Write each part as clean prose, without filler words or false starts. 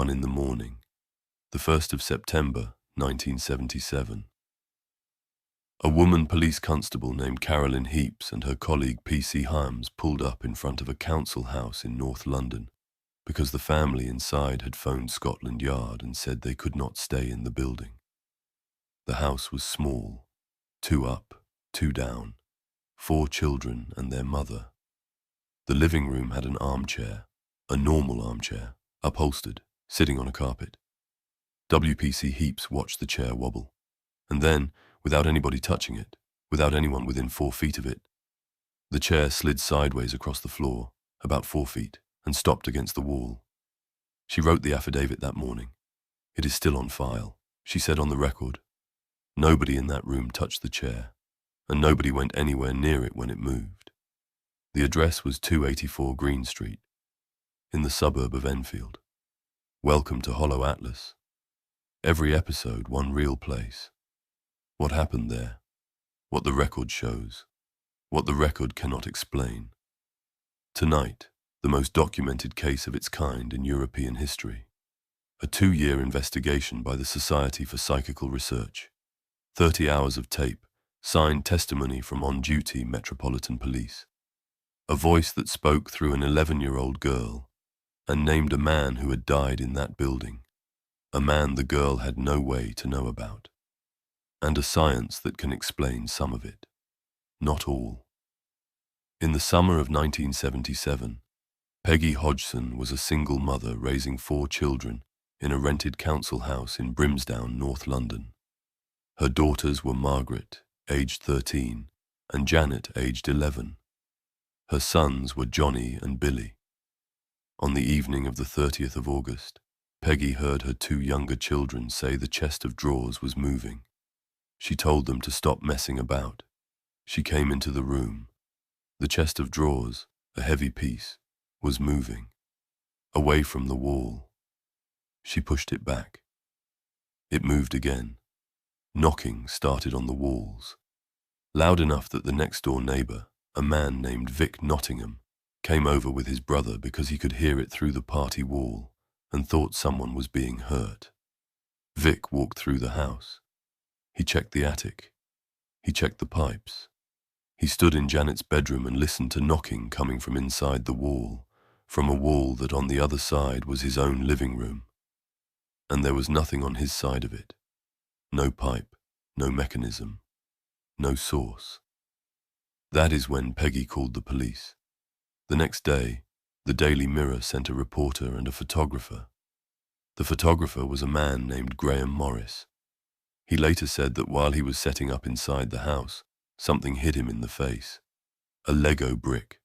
1 in the morning, the 1st of September, 1977. A woman police constable named Carolyn Heaps and her colleague P.C. Hyams pulled up in front of a council house in North London because the family inside had phoned Scotland Yard and said they could not stay in the building. The house was small, 2 up, 2 down, 4 children and their mother. The living room had an armchair, a normal armchair, upholstered, sitting on a carpet. WPC Heaps watched the chair wobble, and then, without anybody touching it, without anyone within 4 feet of it, the chair slid sideways across the floor, about 4 feet, and stopped against the wall. She wrote the affidavit that morning. It is still on file. She said on the record, nobody in that room touched the chair, and nobody went anywhere near it when it moved. The address was 284 Green Street, in the suburb of Enfield. Welcome to Hollow Atlas. Every episode, one real place. What happened there? What the record shows. What the record cannot explain. Tonight, the most documented case of its kind in European history. A 2-year investigation by the Society for Psychical Research. 30 hours of tape, signed testimony from on-duty Metropolitan Police. A voice that spoke through an 11-year-old girl and named a man who had died in that building, a man the girl had no way to know about. And a science that can explain some of it, not all. In the summer of 1977, Peggy Hodgson was a single mother raising 4 children in a rented council house in Brimsdown, North London. Her daughters were Margaret, aged 13, and Janet, aged 11. Her sons were Johnny and Billy. On the evening of the 30th of August, Peggy heard her 2 younger children say the chest of drawers was moving. She told them to stop messing about. She came into the room. The chest of drawers, a heavy piece, was moving, away from the wall. She pushed it back. It moved again. Knocking started on the walls, loud enough that the next-door neighbour, a man named Vic Nottingham, came over with his brother because he could hear it through the party wall and thought someone was being hurt. Vic walked through the house. He checked the attic. He checked the pipes. He stood in Janet's bedroom and listened to knocking coming from inside the wall, from a wall that on the other side was his own living room. And there was nothing on his side of it. No pipe, no mechanism, no source. That is when Peggy called the police. The next day, the Daily Mirror sent a reporter and a photographer. The photographer was a man named Graham Morris. He later said that while he was setting up inside the house, something hit him in the face. A Lego brick.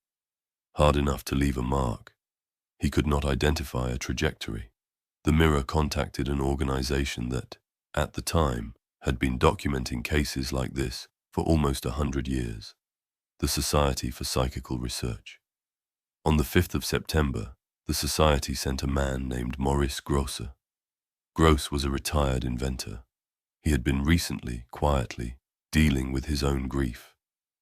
Hard enough to leave a mark. He could not identify a trajectory. The Mirror contacted an organization that, at the time, had been documenting cases like this for almost 100 years. The Society for Psychical Research. On the 5th of September, the Society sent a man named Maurice Grosser. Gross was a retired inventor. He had been recently, quietly, dealing with his own grief.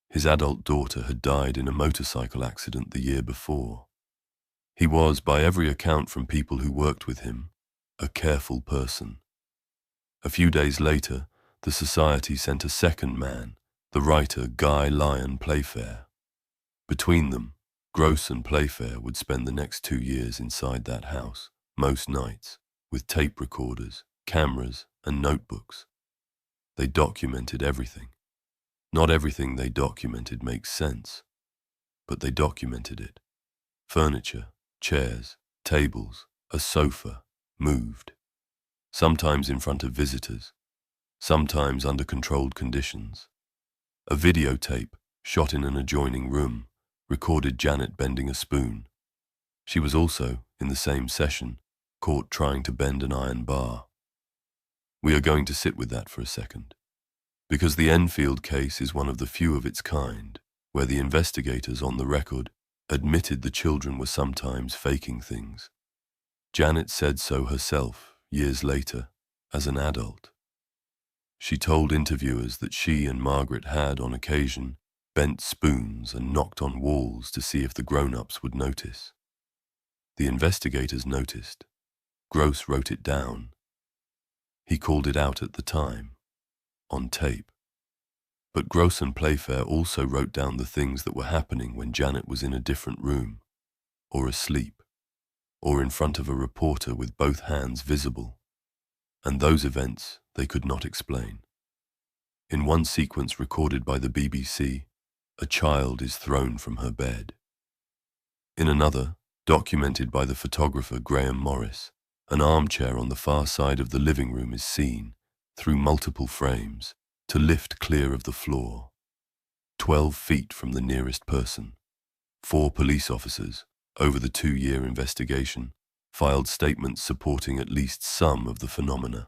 His adult daughter had died in a motorcycle accident the year before. He was, by every account from people who worked with him, a careful person. A few days later, the Society sent a second man, the writer Guy Lyon Playfair. Between them, Gross and Playfair would spend the next 2 years inside that house, most nights, with tape recorders, cameras, and notebooks. They documented everything. Not everything they documented makes sense, but they documented it. Furniture, chairs, tables, a sofa, moved. Sometimes in front of visitors, sometimes under controlled conditions. A videotape, shot in an adjoining room, recorded Janet bending a spoon. She was also, in the same session, caught trying to bend an iron bar. We are going to sit with that for a second, because the Enfield case is one of the few of its kind, where the investigators on the record admitted the children were sometimes faking things. Janet said so herself, years later, as an adult. She told interviewers that she and Margaret had, on occasion, bent spoons and knocked on walls to see if the grown-ups would notice. The investigators noticed. Gross wrote it down. He called it out at the time, on tape. But Gross and Playfair also wrote down the things that were happening when Janet was in a different room, or asleep, or in front of a reporter with both hands visible, and those events they could not explain. In one sequence recorded by the BBC, a child is thrown from her bed. In another, documented by the photographer Graham Morris, an armchair on the far side of the living room is seen, through multiple frames, to lift clear of the floor, 12 feet from the nearest person. 4 police officers, over the 2-year investigation, filed statements supporting at least some of the phenomena.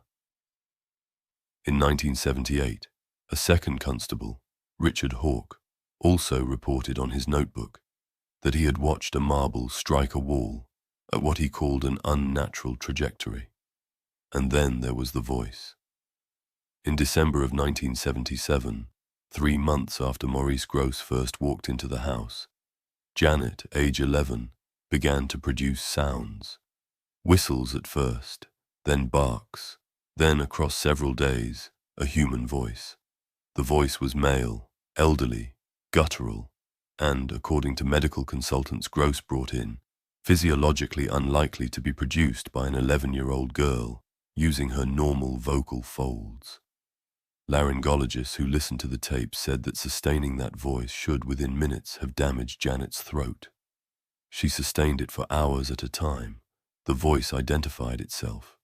In 1978, a second constable, Richard Hawke, also reported on his notebook that he had watched a marble strike a wall at what he called an unnatural trajectory. And then there was the voice. In December of 1977, 3 months after Maurice Gross first walked into the house, Janet, age 11, began to produce sounds. Whistles at first, then barks, then across several days, a human voice. The voice was male, elderly, guttural, and, according to medical consultants Gross brought in, physiologically unlikely to be produced by an 11-year-old girl using her normal vocal folds. Laryngologists who listened to the tape said that sustaining that voice should, within minutes, have damaged Janet's throat. She sustained it for hours at a time. The voice identified itself.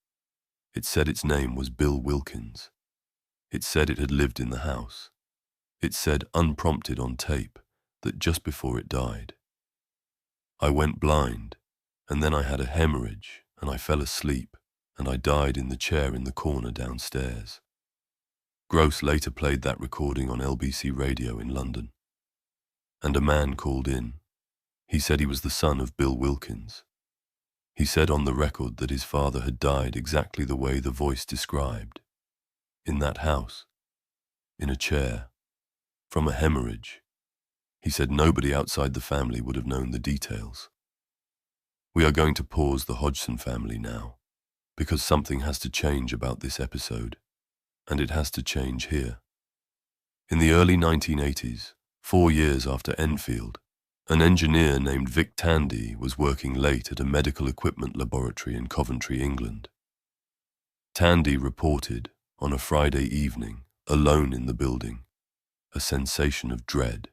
It said its name was Bill Wilkins. It said it had lived in the house. It said, unprompted on tape, that just before it died, "I went blind, and then I had a hemorrhage, and I fell asleep, and I died in the chair in the corner downstairs." Gross later played that recording on LBC radio in London. And a man called in. He said he was the son of Bill Wilkins. He said on the record that his father had died exactly the way the voice described. In that house. In a chair. From a hemorrhage. He said nobody outside the family would have known the details. We are going to pause the Hodgson family now, because something has to change about this episode, and it has to change here. In the early 1980s, 4 years after Enfield, an engineer named Vic Tandy was working late at a medical equipment laboratory in Coventry, England. Tandy reported, on a Friday evening, alone in the building, a sensation of dread,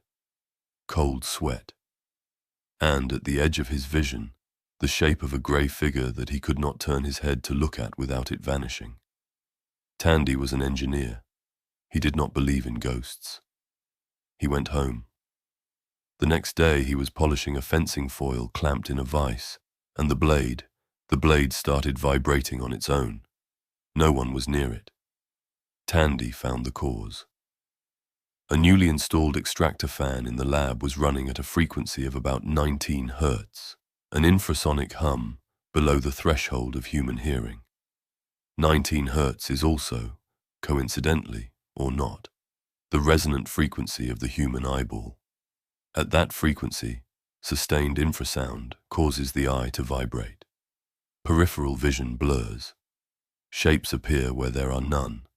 cold sweat, and, at the edge of his vision, the shape of a grey figure that he could not turn his head to look at without it vanishing. Tandy was an engineer. He did not believe in ghosts. He went home. The next day he was polishing a fencing foil clamped in a vise, and the blade started vibrating on its own. No one was near it. Tandy found the cause. A newly installed extractor fan in the lab was running at a frequency of about 19 Hz, an infrasonic hum below the threshold of human hearing. 19 Hz is also, coincidentally or not, the resonant frequency of the human eyeball. At that frequency, sustained infrasound causes the eye to vibrate. Peripheral vision blurs. Shapes appear where there are none.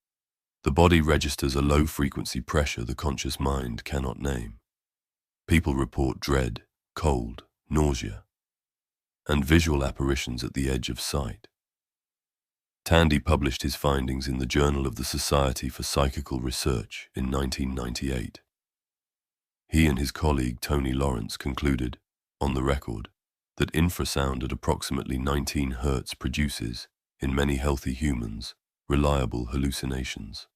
The body registers a low-frequency pressure the conscious mind cannot name. People report dread, cold, nausea, and visual apparitions at the edge of sight. Tandy published his findings in the Journal of the Society for Psychical Research in 1998. He and his colleague Tony Lawrence concluded, on the record, that infrasound at approximately 19 Hz produces, in many healthy humans, reliable hallucinations.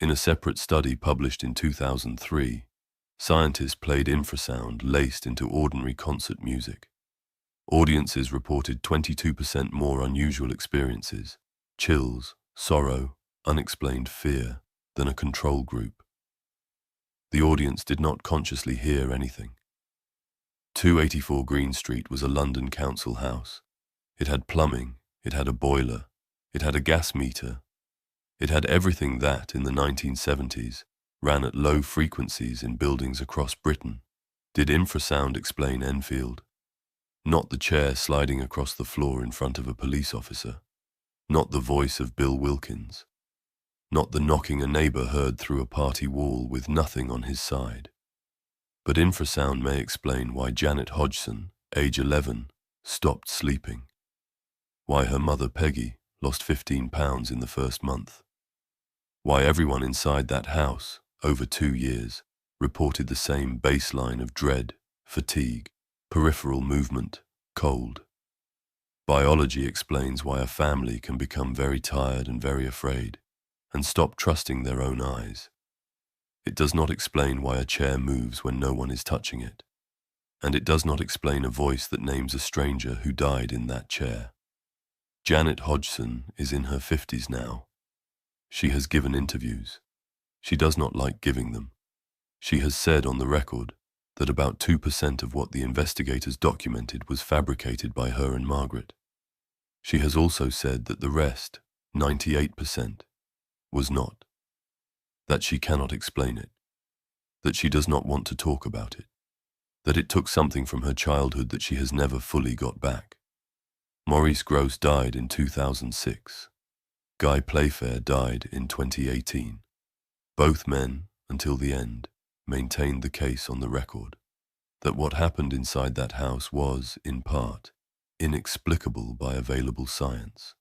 In a separate study published in 2003, scientists played infrasound laced into ordinary concert music. Audiences reported 22% more unusual experiences, chills, sorrow, unexplained fear, than a control group. The audience did not consciously hear anything. 284 Green Street was a London council house. It had plumbing, it had a boiler, it had a gas meter. It had everything that, in the 1970s, ran at low frequencies in buildings across Britain. Did infrasound explain Enfield? Not the chair sliding across the floor in front of a police officer. Not the voice of Bill Wilkins. Not the knocking a neighbor heard through a party wall with nothing on his side. But infrasound may explain why Janet Hodgson, age 11, stopped sleeping. Why her mother Peggy lost 15 pounds in the first month. Why everyone inside that house, over 2 years, reported the same baseline of dread, fatigue, peripheral movement, cold. Biology explains why a family can become very tired and very afraid, and stop trusting their own eyes. It does not explain why a chair moves when no one is touching it, and it does not explain a voice that names a stranger who died in that chair. Janet Hodgson is in her 50s now. She has given interviews. She does not like giving them. She has said on the record that about 2% of what the investigators documented was fabricated by her and Margaret. She has also said that the rest, 98%, was not. That she cannot explain it. That she does not want to talk about it. That it took something from her childhood that she has never fully got back. Maurice Grosse died in 2006. Guy Playfair died in 2018. Both men, until the end, maintained the case on the record that what happened inside that house was, in part, inexplicable by available science.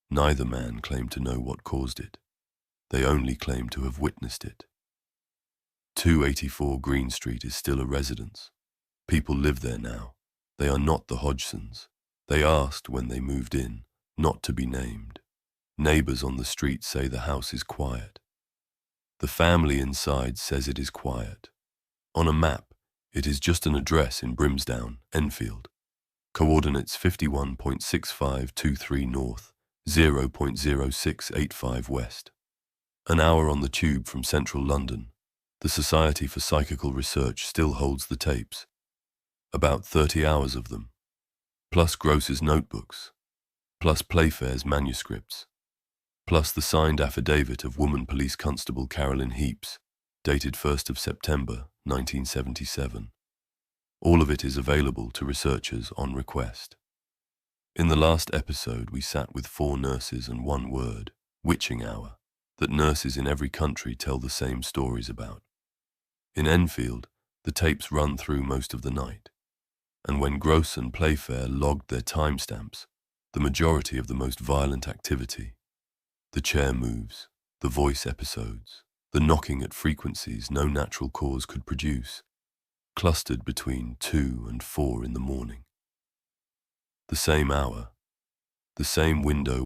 Neither man claimed to know what caused it. They only claimed to have witnessed it. 284 Green Street is still a residence. People live there now. They are not the Hodgsons. They asked when they moved in, not to be named. Neighbors on the street say the house is quiet. The family inside says it is quiet. On a map, it is just an address in Brimsdown, Enfield. Coordinates 51.6523 north, 0.0685 west. An hour on the tube from central London. The Society for Psychical Research still holds the tapes. About 30 hours of them. Plus Grosse's notebooks. Plus Playfair's manuscripts. Plus the signed affidavit of Woman Police Constable Carolyn Heaps, dated 1st of September, 1977. All of it is available to researchers on request. In the last episode, we sat with 4 nurses and one word, witching hour, that nurses in every country tell the same stories about. In Enfield, the tapes run through most of the night, and when Grosse and Playfair logged their timestamps, the majority of the most violent activity, the chair moves, the voice episodes, the knocking at frequencies no natural cause could produce, clustered between 2 and 4 in the morning. The same hour, the same window